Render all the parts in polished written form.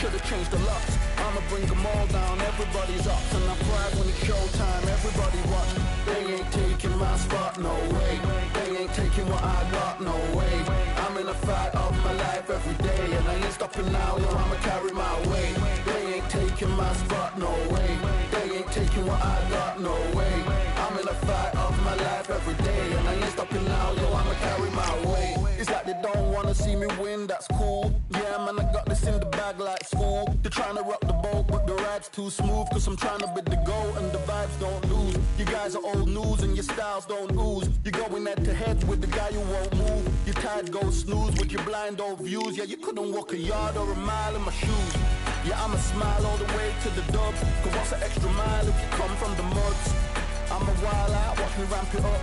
Should've changed the locks. I'ma bring them all down, everybody's up. And I pride when it's showtime, everybody watch. They ain't taking my spot, no way. They ain't taking what I got, no way. I'm in a fight of my life every day, and I ain't stopping now, yo, I'ma carry my weight. They ain't taking my spot, no way. They ain't taking what I got, no way. I'm in a fight of my life every day, and I ain't stopping now, yo, I'ma carry my weight. It's like they don't wanna see me win, that's cool. Yeah, man, I got this in the bag like school. They're trying to rock the boat, but the ride's too smooth. Cause I'm trying to bid the goal, and the vibes don't lose. You guys are old news, and your styles don't ooze. You're going head to head with the guy who won't move. Your tide goes snooze with your blind old views. Yeah, you couldn't walk a yard or a mile in my shoes. Yeah, I'ma smile all the way to the dubs. Cause what's an extra mile if you come from the muds? I'm a wild out, watch me ramp it up.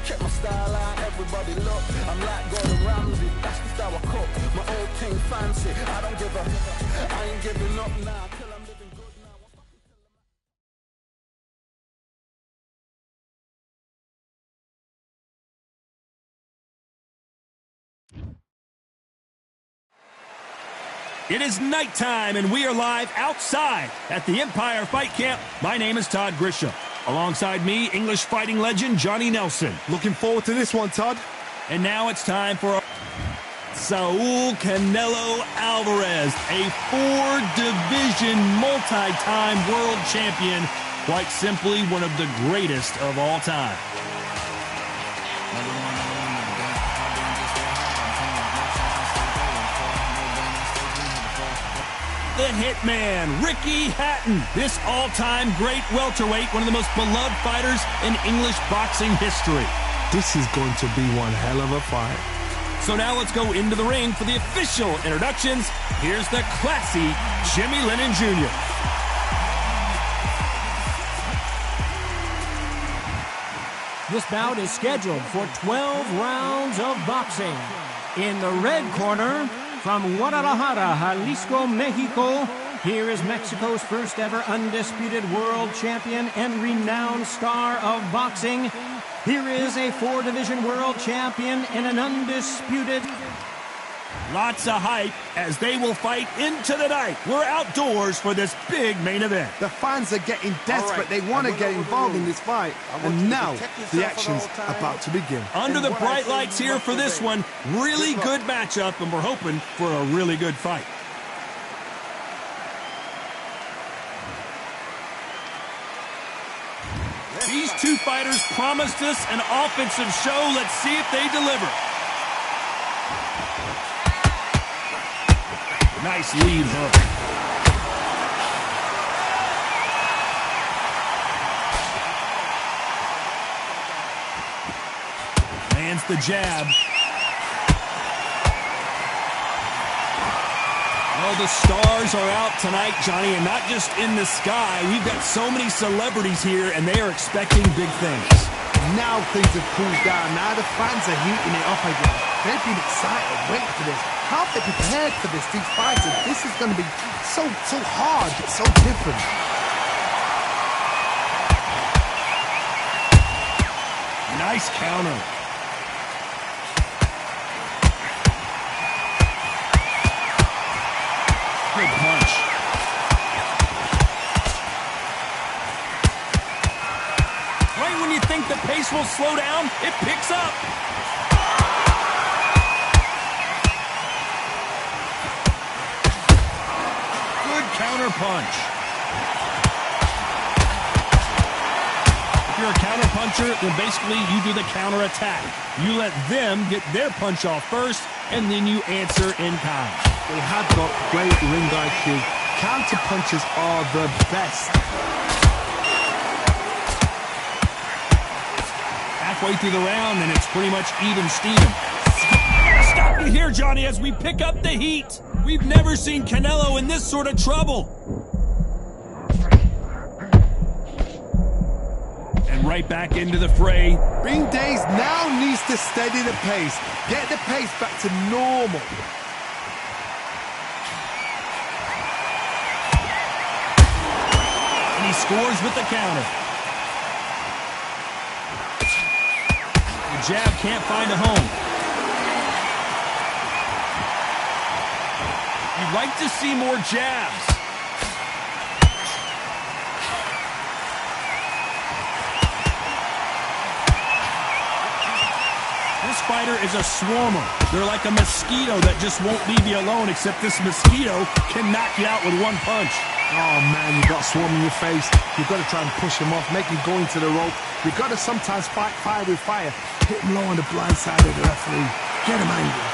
Check my style out, everybody look. I'm like Gordon Ramsay, that's the style I cook. My old thing fancy, I don't give a. I ain't giving up now till I'm living good now. It is nighttime, and we are live outside at the Empire Fight Camp. My name is Todd Grisham. Alongside me, English fighting legend Johnny Nelson. Looking forward to this one, Todd. And now it's time for Saul Canelo Alvarez, a four-division multi-time world champion. Quite simply, one of the greatest of all time. The Hitman, Ricky Hatton, this all-time great welterweight, one of the most beloved fighters in English boxing history. This is going to be one hell of a fight. So now let's go into the ring for the official introductions. Here's the classy Jimmy Lennon Jr. This bout is scheduled for 12 rounds of boxing. In the red corner, from Guadalajara, Jalisco, Mexico, here is Mexico's first ever undisputed world champion and renowned star of boxing. Here is a four-division world champion and an undisputed. Lots of hype as they will fight into the night. We're outdoors for this big main event. The fans are getting desperate. They want to get involved in this fight. And now the action's about to begin. Under the bright lights here for this one. Really good matchup, and we're hoping for a really good fight. These two fighters promised us an offensive show. Let's see if they deliver. Nice lead hook. Lands the jab. Well, the stars are out tonight, Johnny, and not just in the sky. We've got so many celebrities here, and they are expecting big things. Now things have cooled down. Now the fans are heating it up again. They've been excited, waiting for this. How have they prepared for this? These fighters, this is going to be so hard, so different. Nice counter. Good punch. Right when you think the pace will slow down, it picks up. Good counter punch. If you're a counter puncher, then basically you do the counter attack. You let them get their punch off first, and then you answer in kind. They have got great ring IQ. Counter punches are the best. Halfway through the round, and it's pretty much even Steven. Stop you here, Johnny, as we pick up the heat. We've never seen Canelo in this sort of trouble. And right back into the fray. Bing Days now needs to steady the pace. Get the pace back to normal. And he scores with the counter. The jab can't find a home. You I'd like to see more jabs. This fighter is a swarmer. They're like a mosquito that just won't leave you alone, except this mosquito can knock you out with one punch. Oh, man, you got swarm in your face. You've got to try and push him off, make him go into the rope. You've got to sometimes fight fire with fire. Hit him low on the blind side of the referee. Get him angry.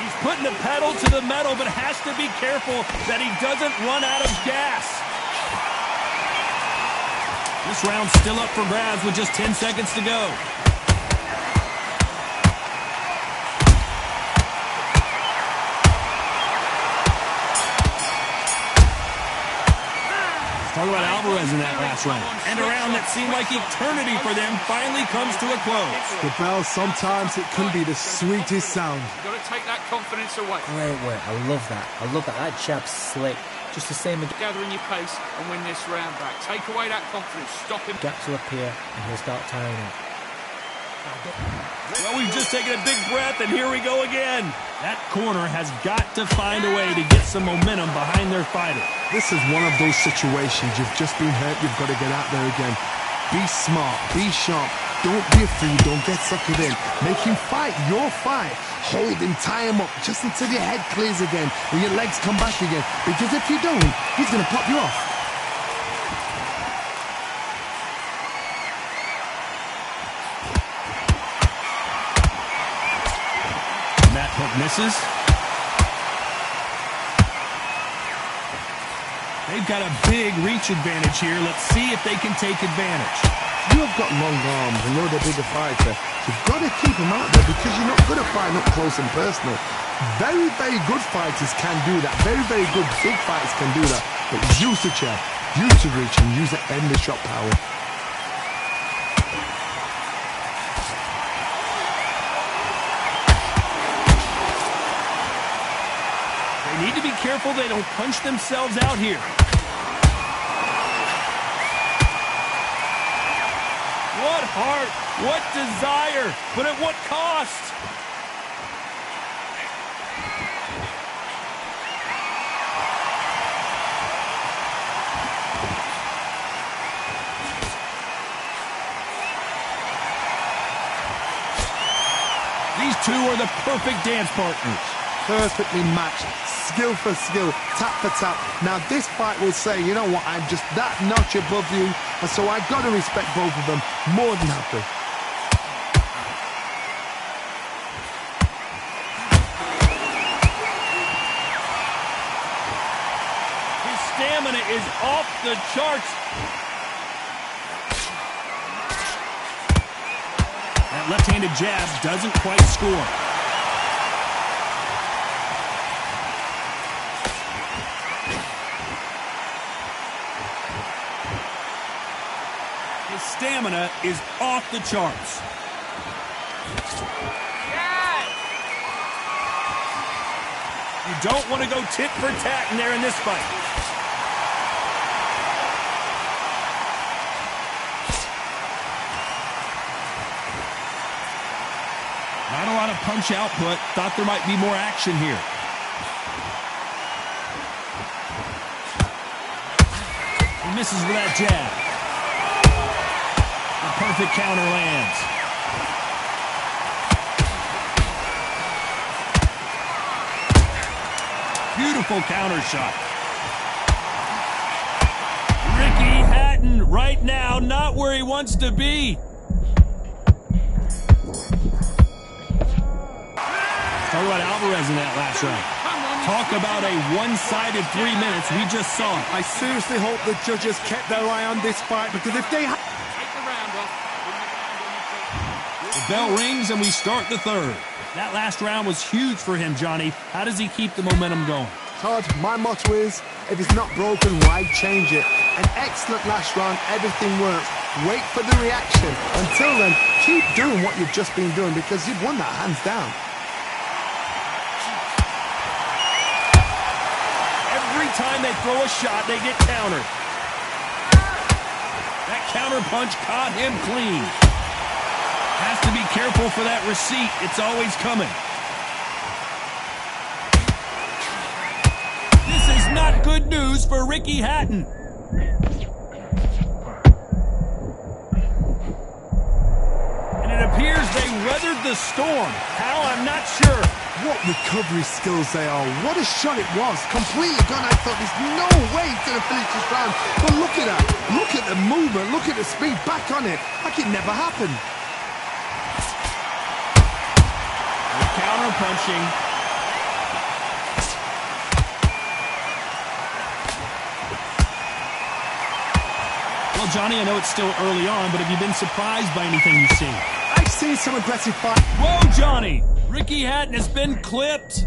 He's putting the pedal to the metal, but has to be careful that he doesn't run out of gas. This round's still up for grabs with just 10 seconds to go. Talk about Alvarez in that last round. And a round that seemed like eternity for them finally comes to a close. The bell, sometimes it can be the sweetest sound. You've got to take that confidence away. Great work. I love that. I love that. That jab's slick. Just the same again. Gathering your pace and win this round back. Take away that confidence. Stop him. Gaps will appear and he'll start tiring out. Well, we've just taken a big breath, and here we go again. That corner has got to find a way to get some momentum behind their fighter. This is one of those situations. You've just been hurt. You've got to get out there again. Be smart. Be sharp. Don't be a fool. Don't get suckered in. Make him fight your fight. Hold him. Tie him up just until your head clears again and your legs come back again. Because if you don't, he's going to pop you off. That hook misses. They've got a big reach advantage here. Let's see if they can take advantage. You have got long arms and you're the bigger fighter. You've got to keep him out there because you're not good at fighting up close and personal. Very, very good fighters can do that. Very, very good big fighters can do that. But use the chair, use the reach, and use the end of shot power. Need to be careful they don't punch themselves out here. What heart, what desire, but at what cost? These two are the perfect dance partners. Perfectly matched, skill for skill, tap for tap. Now this fight will say, you know what, I'm just that notch above you, and so I've got to respect both of them more than happy. His stamina is off the charts. That left-handed jab doesn't quite score. Stamina is off the charts. You don't want to go tit for tat in there in this fight. Not a lot of punch output. Thought there might be more action here. He misses with that jab. Perfect counter lands. Beautiful counter shot. Ricky Hatton right now, not where he wants to be. Talk about Alvarez in that last round. Talk about a one-sided 3 minutes. We just saw it. I seriously hope the judges kept their eye on this fight, because if they had... The bell rings and we start the third. That last round was huge for him, Johnny. How does he keep the momentum going? Todd, my motto is, if it's not broken, why change it? An excellent last round, everything works. Wait for the reaction. Until then, keep doing what you've just been doing, because you've won that hands down. Every time they throw a shot, they get countered. That counter punch caught him clean. Has to be careful for that receipt. It's always coming. This is not good news for Ricky Hatton. And it appears they weathered the storm. How, I'm not sure. What recovery skills they are. What a shot it was. Completely gone. I thought there's no way to finish this round. But look at that. Look at the movement. Look at the speed. Back on it. Like it never happened. Counter punching. Well, Johnny, I know it's still early on, but have you been surprised by anything you've seen? I've seen some aggressive fight. Whoa, Johnny! Ricky Hatton has been clipped.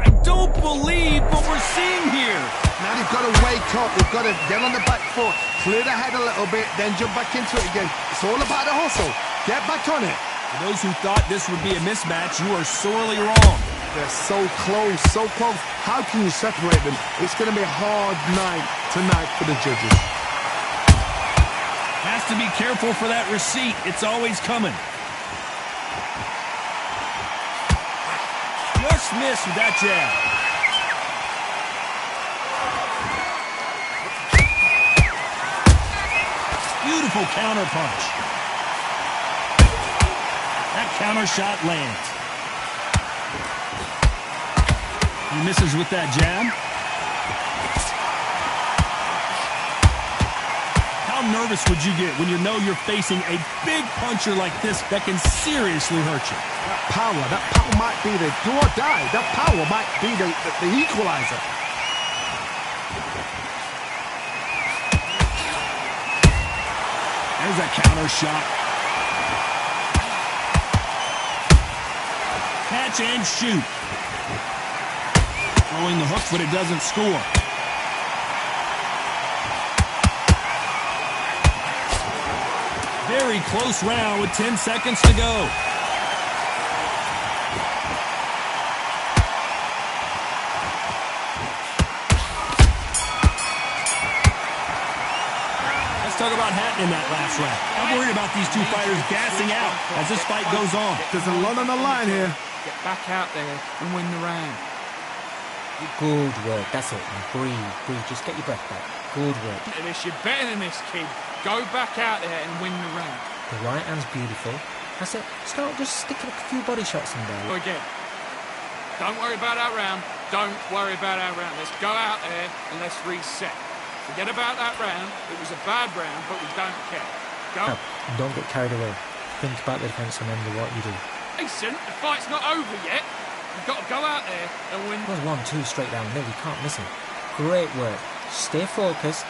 I don't believe what we're seeing here. Now they've got to wake up. They've got to get on the back foot, clear the head a little bit, then jump back into it again. It's all about the hustle. Get back on it. For those who thought this would be a mismatch, you are sorely wrong. They're so close, so close. How can you separate them? It's going to be a hard night tonight for the judges. Has to be careful for that receipt. It's always coming. Just missed with that jab. Beautiful counter punch. That counter shot lands. He misses with that jab. How nervous would you get when you know you're facing a big puncher like this that can seriously hurt you? That power might be the do or die. That power might be the equalizer. There's a counter shot. Catch and shoot. Throwing the hook, but it doesn't score. Very close round with 10 seconds to go. Let's talk about Hatton in that last round. I'm worried about these two fighters gassing out as this fight goes on. There's a lot on the line here. Get back out there and win the round. Good work. That's it. Breathe. Just get your breath back. Good work. You're better than this, kid. Go back out there and win the round. The right hand's beautiful. That's it. Start just sticking a few body shots in there. Go again. Don't worry about our round. Don't worry about our round. Let's go out there and let's reset. Forget about that round. It was a bad round, but we don't care. Go. No, don't get carried away. Think about the defense and remember what you do. Listen, the fight's not over yet. You've got to go out there and win. Well, 1-2 straight down the middle. You can't miss him. Great work. Stay focused.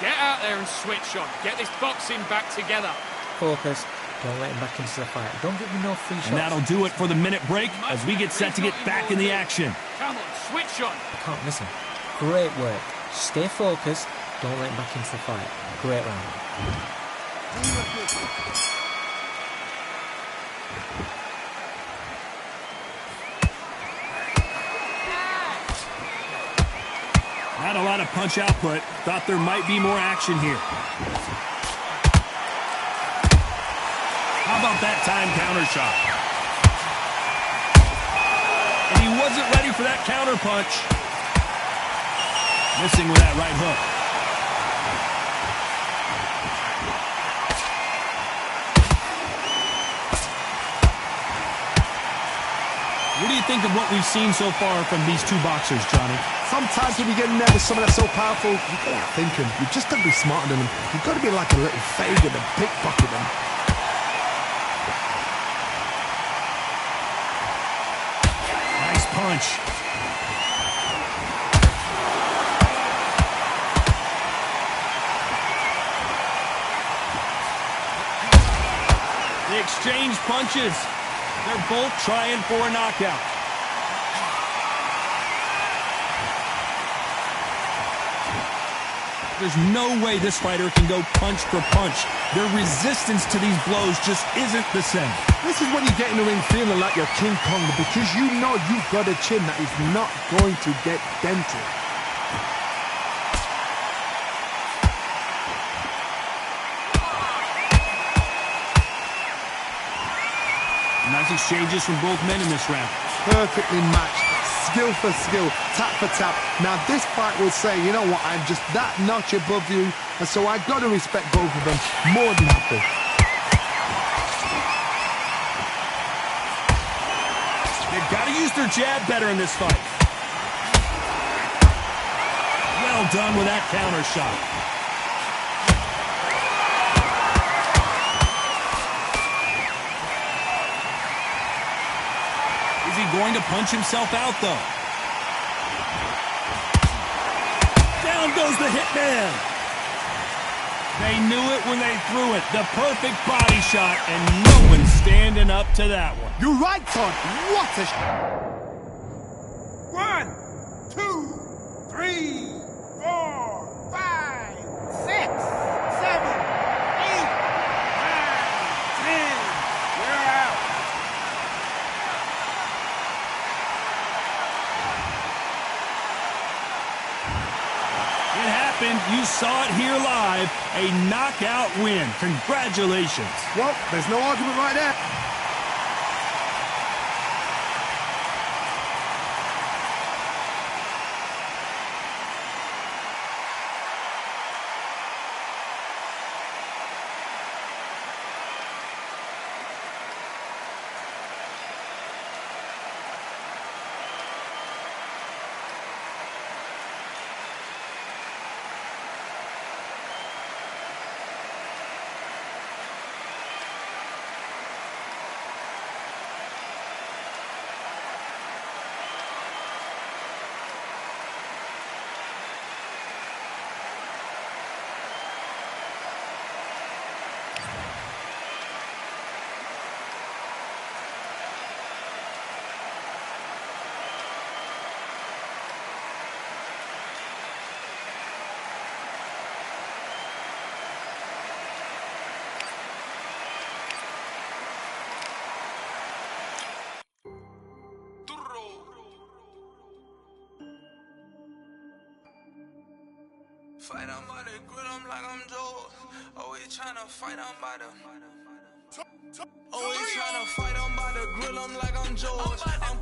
Get out there and switch on. Get this boxing back together. Focus. Don't let him back into the fight. Don't give him no free shots. And that'll do it for the minute break as we get set to get back in the action. Come on, switch on. You can't miss him. Great work. Stay focused. Don't let him back into the fight. Great round. Not a lot of punch output. Thought there might be more action here. How about that time counter shot? And he wasn't ready for that counter punch. Missing with that right hook. What do you think of what we've seen so far from these two boxers, Johnny? Sometimes when you get nervous, someone that's so powerful, you've got to outthink them. You've just got to be smarter than them. You've got to be like a little faggot and pickpocket them. Nice punch. They exchange punches. They're both trying for a knockout. There's no way this fighter can go punch for punch. Their resistance to these blows just isn't the same. This is when you get in the ring feeling like you're King Kong because you know you've got a chin that is not going to get dented. Shots exchanges from both men in this round. Perfectly matched. Skill for skill, tap for tap. Now this fight will say, you know what, I'm just that notch above you, and so I've got to respect both of them more than happy. They've got to use their jab better in this fight. Well done with that counter shot. Is he going to punch himself out, though? Down goes the hitman. They knew it when they threw it. The perfect body shot, and no one's standing up to that one. You're right, Todd. What a... 1, 2, 3, 4, 5, 6, 7, 8, 9, 10. We're out. It happened. You saw it here live. A knockout win. Congratulations. Well, there's no argument right there. Fight, I'm by the grill, I'm like I'm Joe. Always tryna fight, I'm by the... Always tryna fight, I'm by the grill, I'm like I'm Joe. I'm